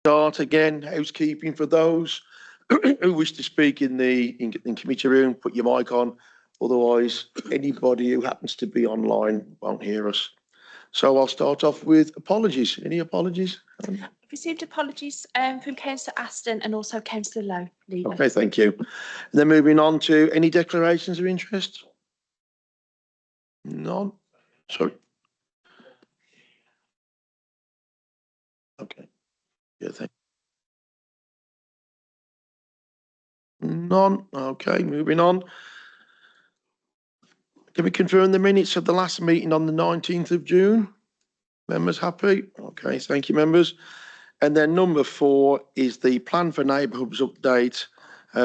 Start again, housekeeping for those who wish to speak in committee room, put your mic on. Otherwise, anybody who happens to be online won't hear us. So I'll start off with apologies. Any apologies? I've received apologies from Councillor Aston and also Councillor Lowe. Leader. Okay, thank you. And then moving on to any declarations of interest? None. Sorry. Okay. Yeah, thank you. None. Okay, moving on. Can we confirm the minutes of the last meeting on the 19th of June? Members happy? Okay, thank you, members. And then number 4 is the plan for neighbourhoods update,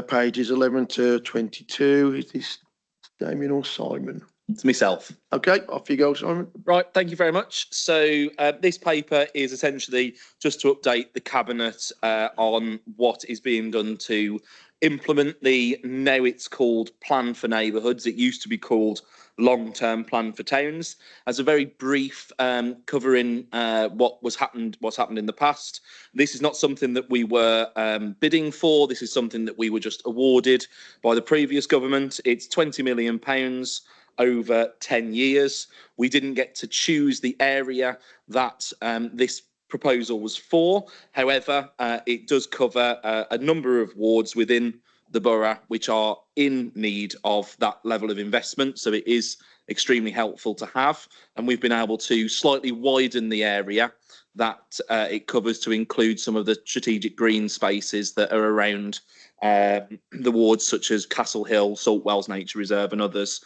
pages 11 to 22. Is this Damien or Simon? It's myself. Okay, off you go, Simon. Right, thank you very much. So this paper is essentially just to update the Cabinet on what is being done to implement the, now it's called Plan for Neighbourhoods. It used to be called Long-Term Plan for Towns. As a very brief covering what's happened in the past. This is not something that we were bidding for. This is something that we were just awarded by the previous government. It's £20 million over 10 years. We didn't get to choose the area that this proposal was for. However, it does cover a number of wards within the borough which are in need of that level of investment. So it is extremely helpful to have. And we've been able to slightly widen the area that it covers to include some of the strategic green spaces that are around the wards such as Castle Hill, Salt Wells Nature Reserve and others.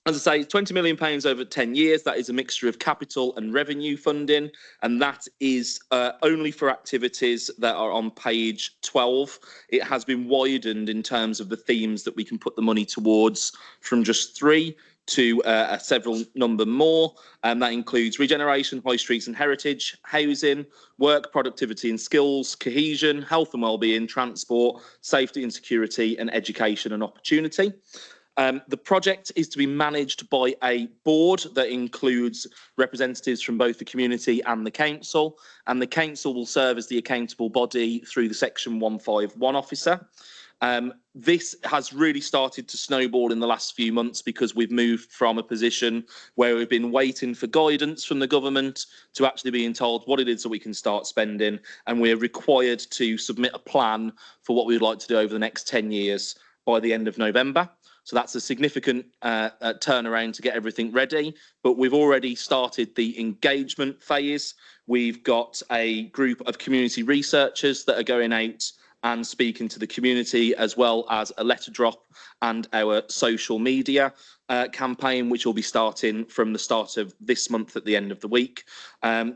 As I say, £20 million over 10 years. That is a mixture of capital and revenue funding, and that is only for activities that are on page 12. It has been widened in terms of the themes that we can put the money towards from just 3 to a several number more, and that includes regeneration, high streets and heritage, housing, work, productivity and skills, cohesion, health and wellbeing, transport, safety and security, and education and opportunity. The project is to be managed by a board that includes representatives from both the community and the council, and the council will serve as the accountable body through the Section 151 officer. This has really started to snowball in the last few months because we've moved from a position where we've been waiting for guidance from the government to actually being told what it is that we can start spending, and we're required to submit a plan for what we'd like to do over the next 10 years by the end of November. So that's a significant turnaround to get everything ready. But we've already started the engagement phase. We've got a group of community researchers that are going out and speaking to the community, as well as a letter drop and our social media campaign, which will be starting from the start of this month at the end of the week.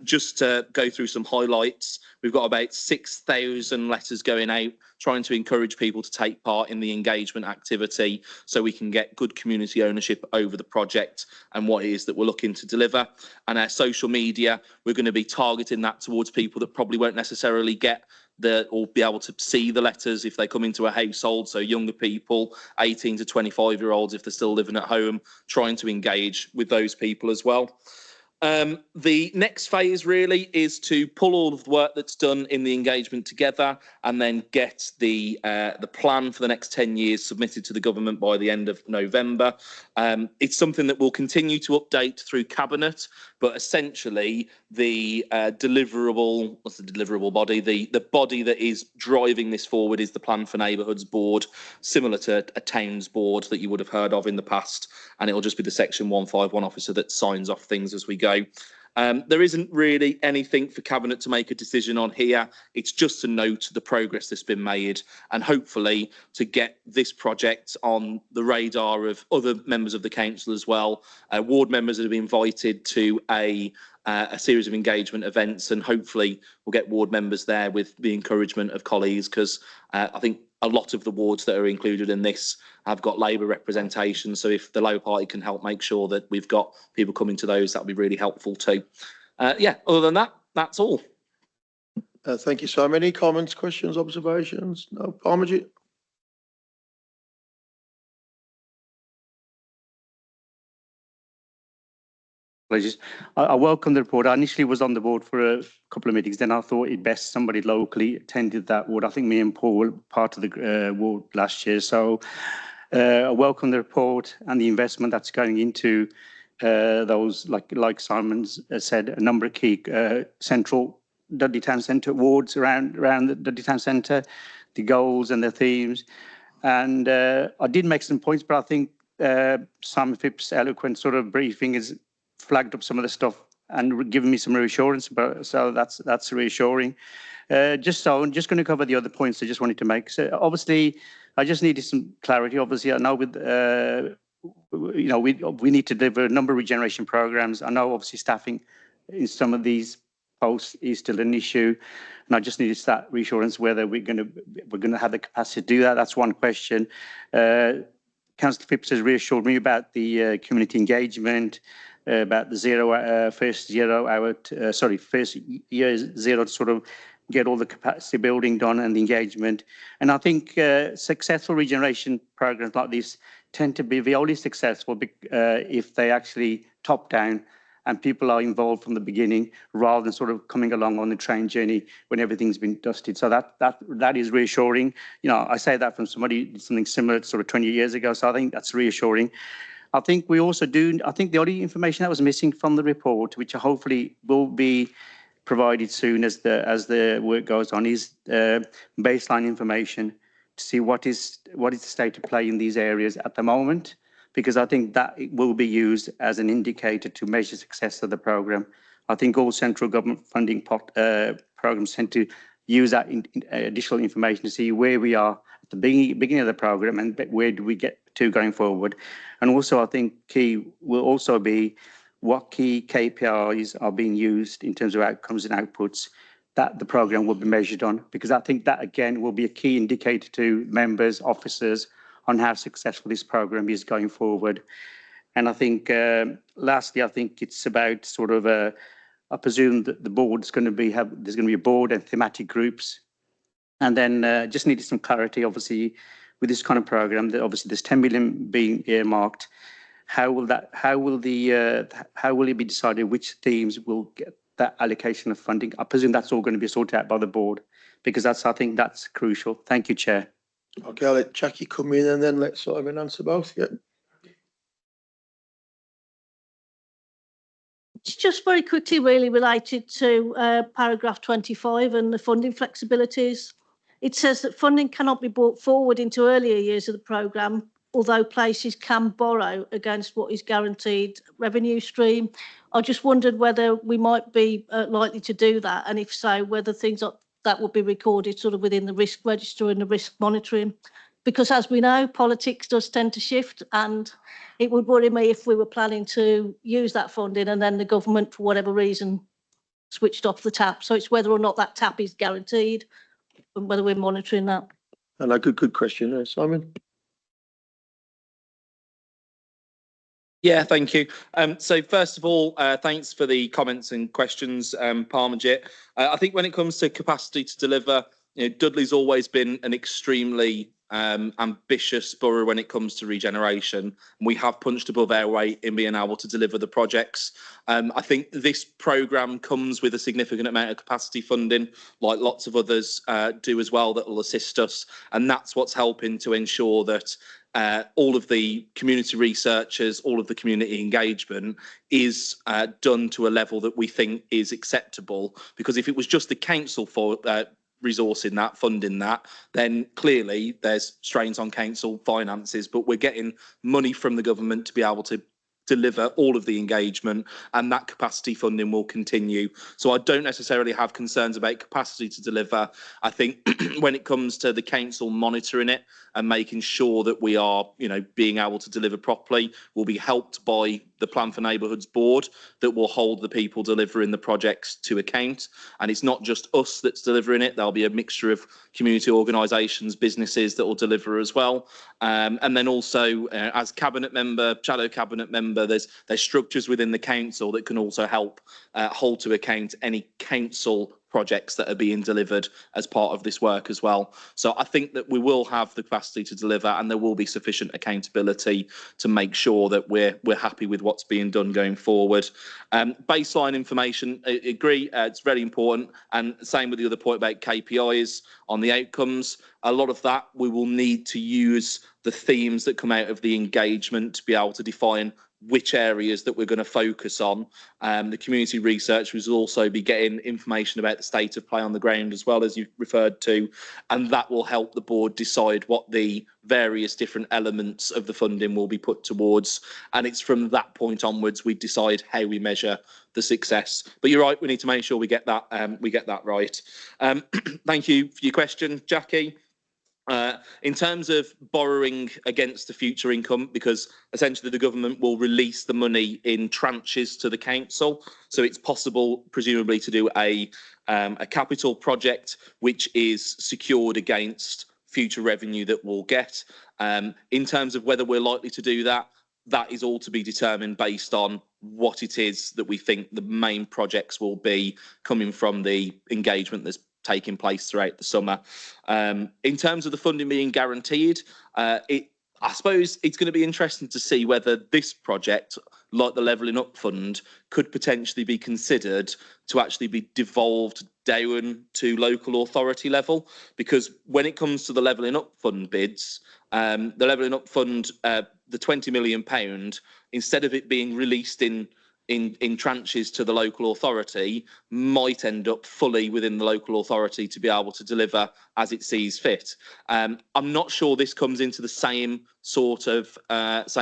Just to go through some highlights, we've got about 6,000 letters going out, trying to encourage people to take part in the engagement activity so we can get good community ownership over the project and what it is that we're looking to deliver. And our social media, we're going to be targeting that towards people that probably won't necessarily get or be able to see the letters if they come into a household. So younger people, 18 to 25-year-olds, if they're still living at home, trying to engage with those people as well. The next phase really is to pull all of the work that's done in the engagement together and then get the plan for the next 10 years submitted to the government by the end of November. It's something that we'll continue to update through Cabinet, but essentially the deliverable, what's the deliverable body? The body that is driving this forward is the Plan for Neighbourhoods Board, similar to a Towns Board that you would have heard of in the past, and it'll just be the Section 151 officer that signs off things as we go. There isn't really anything for Cabinet to make a decision on here. It's just to note the progress that's been made and hopefully to get this project on the radar of other members of the council as well. Ward members have been invited to a series of engagement events, and hopefully we'll get ward members there with the encouragement of colleagues, because I think a lot of the wards that are included in this have got Labour representation. So if the Labour Party can help make sure that we've got people coming to those, that would be really helpful too. Yeah, other than that, that's all. Thank you, Simon. Any comments, questions, observations? No, Parmajit? Apologies. I welcome the report. I initially was on the board for a couple of meetings. Then I thought it best somebody locally attended that ward. I think me and Paul were part of the ward last year. So I welcome the report and the investment that's going into those, like Simon's said, a number of key central Dudley Town Centre wards around the Dudley Town Centre, the goals and the themes. And I did make some points, but I think Simon Phipps' eloquent sort of briefing has flagged up some of the stuff and given me some reassurance. So that's reassuring. I'm just going to cover the other points I just wanted to make. So obviously, I just needed some clarity. Obviously, I know with we need to deliver a number of regeneration programs. I know obviously staffing in some of these posts is still an issue, and I just needed that reassurance whether we're going to have the capacity to do that. That's one question. Councillor Phipps has reassured me about the community engagement, about the first year zero to sort of get all the capacity building done and the engagement. And I think successful regeneration programs like this tend to be only successful if they actually top down and people are involved from the beginning rather than sort of coming along on the train journey when everything's been dusted. So that is reassuring. You know, I say that from somebody who did something similar sort of 20 years ago. So I think that's reassuring. I think we also do, I think the only information that was missing from the report, which hopefully will be provided soon as the work goes on, is baseline information to see what is the state of play in these areas at the moment, because I think that it will be used as an indicator to measure success of the programme. I think all central government funding programmes tend to use that additional information to see where we are at the beginning of the programme and where do we get to going forward. And also I think key will also be what key KPIs are being used in terms of outcomes and outputs that the programme will be measured on, because I think that again will be a key indicator to members, officers on how successful this programme is going forward. And I think lastly, I think it's about sort of I presume that the board's going to be there's going to be a board and thematic groups, and then just needed some clarity obviously with this kind of programme that obviously there's 10 million being earmarked. How will it be decided which themes will get that allocation of funding? I presume that's all going to be sorted out by the board, because I think that's crucial. Thank you, Chair. Okay, I'll let Jackie come in and then let's sort of answer both. Yeah. It's just very quickly really related to paragraph 25 and the funding flexibilities. It says that funding cannot be brought forward into earlier years of the programme, although places can borrow against what is guaranteed revenue stream. I just wondered whether we might be likely to do that, and if so, whether things that would be recorded sort of within the risk register and the risk monitoring. Because as we know, politics does tend to shift, and it would worry me if we were planning to use that funding and then the government, for whatever reason, switched off the tap. So it's whether or not that tap is guaranteed and whether we're monitoring that. And a good question there, Simon. Yeah, thank you. So first of all, thanks for the comments and questions, Parmajit. I think when it comes to capacity to deliver, Dudley's always been an extremely ambitious borough when it comes to regeneration. We have punched above our weight in being able to deliver the projects. I think this programme comes with a significant amount of capacity funding, like lots of others do as well, that will assist us. And that's what's helping to ensure that all of the community researchers, all of the community engagement is done to a level that we think is acceptable. Because if it was just the council for resourcing that, funding that, then clearly there's strains on council finances, but we're getting money from the government to be able to deliver all of the engagement, and that capacity funding will continue. So I don't necessarily have concerns about capacity to deliver. I think when it comes to the council monitoring it and making sure that we are, being able to deliver properly, will be helped by the Plan for Neighbourhoods board that will hold the people delivering the projects to account. And it's not just us that's delivering it. There'll be a mixture of community organisations, businesses that will deliver as well. And then also as cabinet member, shadow cabinet member, remember there's structures within the council that can also help hold to account any council projects that are being delivered as part of this work as well. So I think that we will have the capacity to deliver, and there will be sufficient accountability to make sure that we're happy with what's being done going forward. Baseline information, I agree, it's very important, and same with the other point about KPIs on the outcomes. A lot of that we will need to use the themes that come out of the engagement to be able to define which areas that we're going to focus on. The community research will also be getting information about the state of play on the ground as well, as you referred to, and that will help the board decide what the various different elements of the funding will be put towards. And it's from that point onwards we decide how we measure the success. But you're right, we need to make sure we get that right. Thank you for your question, Jackie. In terms of borrowing against the future income, because essentially the government will release the money in tranches to the council, so it's possible, presumably, to do a capital project which is secured against future revenue that we'll get. In terms of whether we're likely to do that, that is all to be determined based on what it is that we think the main projects will be coming from the engagement that's taking place throughout the summer. In terms of the funding being guaranteed, I suppose it's going to be interesting to see whether this project, like the Levelling Up Fund, could potentially be considered to actually be devolved down to local authority level. Because when it comes to the Levelling Up Fund bids, the Levelling Up Fund, the £20 million, instead of it being released in tranches to the local authority, might end up fully within the local authority to be able to deliver as it sees fit. I'm not sure this comes into the same sort of the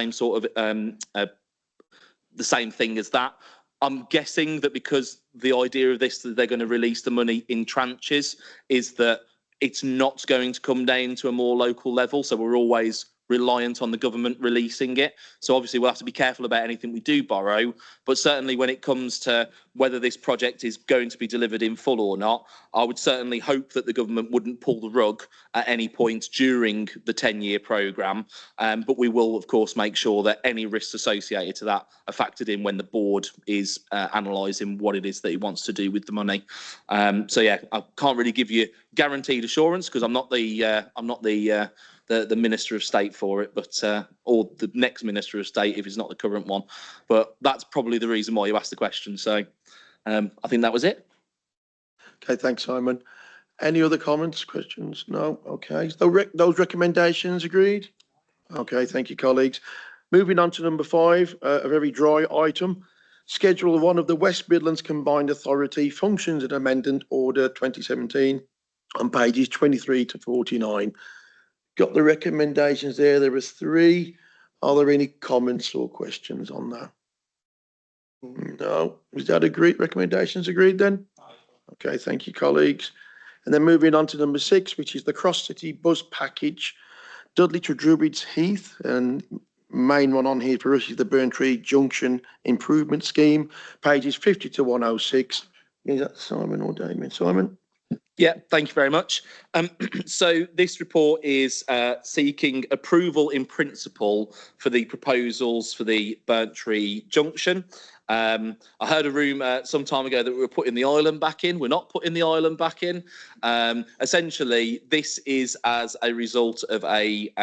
same thing as that. I'm guessing that because the idea of this, that they're going to release the money in tranches, is that it's not going to come down to a more local level. So we're always reliant on the government releasing it. So obviously we'll have to be careful about anything we do borrow, but certainly when it comes to whether this project is going to be delivered in full or not, I would certainly hope that the government wouldn't pull the rug at any point during the 10-year programme. But we will, of course, make sure that any risks associated to that are factored in when the board is analysing what it is that it wants to do with the money. So yeah, I can't really give you guaranteed assurance because I'm not the Minister of State for it, but or the next Minister of State if it's not the current one. But that's probably the reason why you asked the question. So I think that was it. Okay, thanks, Simon. Any other comments, questions? No? Okay. Those recommendations agreed? Okay, thank you, colleagues. Moving on to number 5, a very dry item. Schedule 1 of the West Midlands Combined Authority Functions and Amendment Order 2017 on pages 23 to 49. Got the recommendations there. There are 3. Are there any comments or questions on that? No. Is that agreed? Recommendations agreed then? Okay, thank you, colleagues. And then moving on to number 6, which is the Cross City Bus Package, Dudley to Druids Heath. And main one on here for us is the Burntree Junction Improvement Scheme, pages 50 to 106. Is that Simon or Damien? Simon? Yeah, thank you very much. So this report is seeking approval in principle for the proposals for the Burntree Junction. I heard a rumour some time ago that we were putting the island back in. We're not putting the island back in. Essentially, this is as a result of a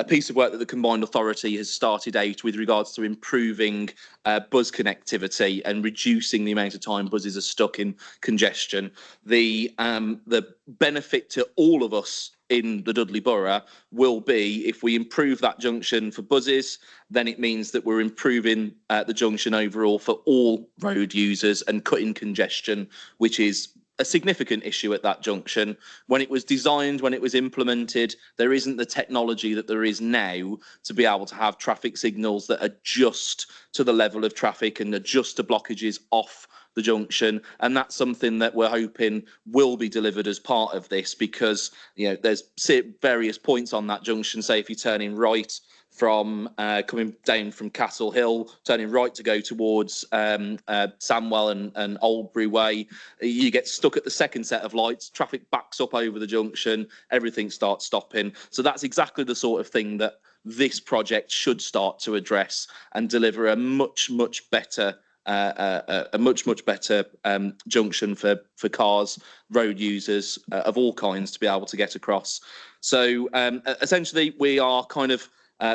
piece of work that the Combined Authority has started out with regards to improving bus connectivity and reducing the amount of time buses are stuck in congestion. The benefit to all of us in the Dudley Borough will be if we improve that junction for buses, then it means that we're improving the junction overall for all road users and cutting congestion, which is a significant issue at that junction. When it was designed, when it was implemented, there isn't the technology that there is now to be able to have traffic signals that adjust to the level of traffic and adjust to blockages off the junction. And that's something that we're hoping will be delivered as part of this, because there's various points on that junction. Say if you're turning right from coming down from Castle Hill, turning right to go towards Samwell and Oldbury Way, you get stuck at the second set of lights, traffic backs up over the junction, everything starts stopping. So that's exactly the sort of thing that this project should start to address and deliver a much better junction for cars, road users of all kinds to be able to get across. So essentially, we are kind of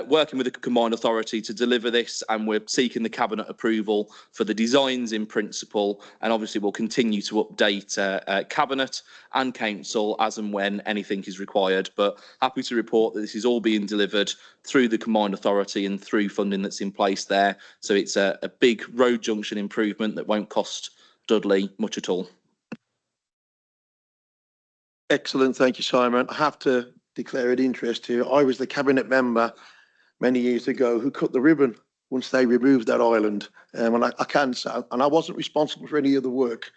working with the combined authority to deliver this, and we're seeking the cabinet approval for the designs in principle, and obviously we'll continue to update cabinet and council as and when anything is required. But happy to report that this is all being delivered through the combined authority and through funding that's in place there. So it's a big road junction improvement that won't cost Dudley much at all. Excellent, thank you, Simon. I have to declare an interest here. I was the cabinet member many years ago who cut the ribbon once they removed that island. And I can say, and I wasn't responsible for any of the work.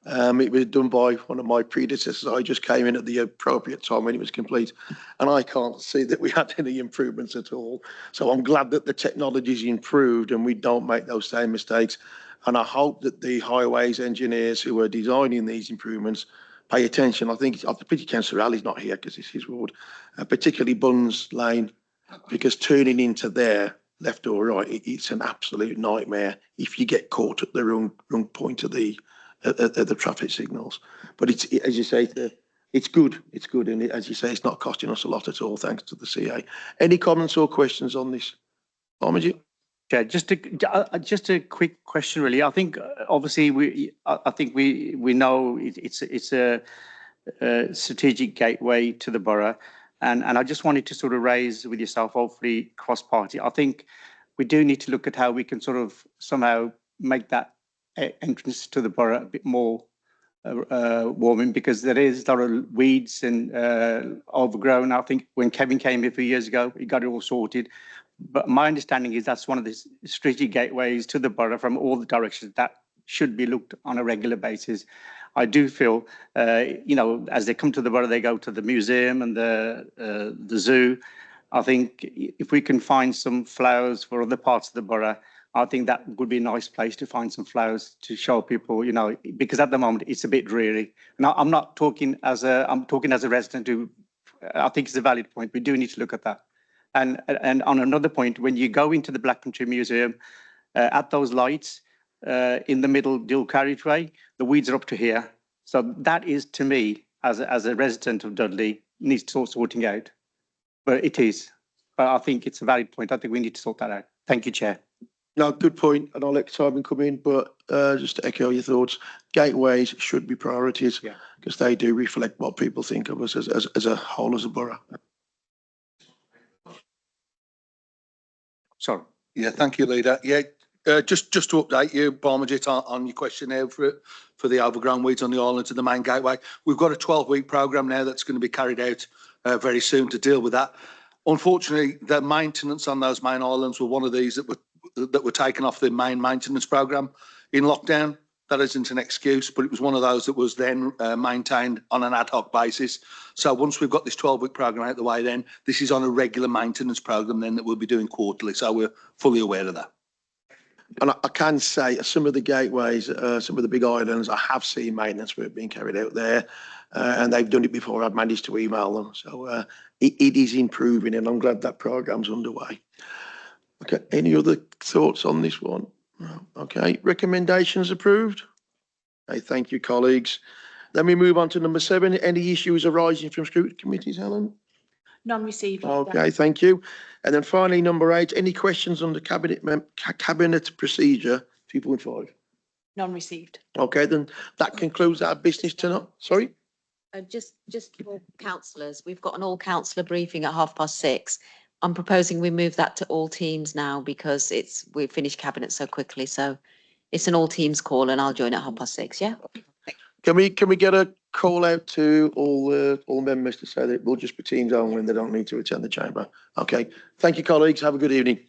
It was done by one of my predecessors. I just came in at the appropriate time when it was complete. And I can't see that we had any improvements at all. So I'm glad that the technology's improved and we don't make those same mistakes. And I hope that the highways engineers who are designing these improvements pay attention. I think I pity Councillor Ali's not here because it's his ward, particularly Buns Lane, because turning into there, left or right, it's an absolute nightmare if you get caught at the wrong point of the traffic signals. But it's, as you say, it's good. It's good, and as you say, it's not costing us a lot at all, thanks to the CA. Any comments or questions on this? Armitage? Yeah, just a quick question, really. I think obviously we know it's a strategic gateway to the borough, and I just wanted to sort of raise with yourself, hopefully cross-party. I think we do need to look at how we can sort of somehow make that entrance to the borough a bit more warming, because there is a lot of weeds and overgrown. I think when Kevin came here a few years ago, he got it all sorted. But my understanding is that's one of the strategic gateways to the borough from all the directions that should be looked on a regular basis. I do feel, as they come to the borough, they go to the museum and the zoo. I think if we can find some flowers for other parts of the borough, I think that would be a nice place to find some flowers to show people, because at the moment it's a bit dreary. And I'm talking as a resident who, I think it's a valid point. We do need to look at that. And on another point, when you go into the Black Country Museum, at those lights in the middle dual carriageway, the weeds are up to here. So that is, to me, as a resident of Dudley, needs sorting out. But it is. But I think it's a valid point. I think we need to sort that out. Thank you, Chair. No, good point, and I'll let Simon come in, but just to echo your thoughts, gateways should be priorities because they do reflect what people think of us as a whole, as a borough. Sorry. Yeah, thank you, Leader. Yeah, just to update you, Barmajit, on your question there for the overgrown weeds on the island to the main gateway. We've got a 12-week programme now that's going to be carried out very soon to deal with that. Unfortunately, the maintenance on those main islands were one of these that were taken off the main maintenance programme in lockdown. That isn't an excuse, but it was one of those that was then maintained on an ad hoc basis. So once we've got this 12-week programme out the way, then this is on a regular maintenance programme then that we'll be doing quarterly. So we're fully aware of that. And I can say some of the gateways, some of the big islands, I have seen maintenance work being carried out there, and they've done it before. I've managed to email them. So it is improving, and I'm glad that programme's underway. Okay, any other thoughts on this one? No. Okay, recommendations approved. Okay, thank you, colleagues. Then we move on to number 7. Any issues arising from scrutiny committees, Helen? None received. Okay, thank you. And then finally, number 8, any questions on the cabinet procedure 2.5? None received. Okay, then that concludes our business tonight. Sorry? Just for councillors, we've got an all councillor briefing at 6:30. I'm proposing we move that to all teams now because we've finished cabinet so quickly. So it's an all teams call and I'll join at 6:30. Yeah. Can we get a call out to all members to say that we'll just be teams only and they don't need to attend the chamber? Okay. Thank you, colleagues. Have a good evening.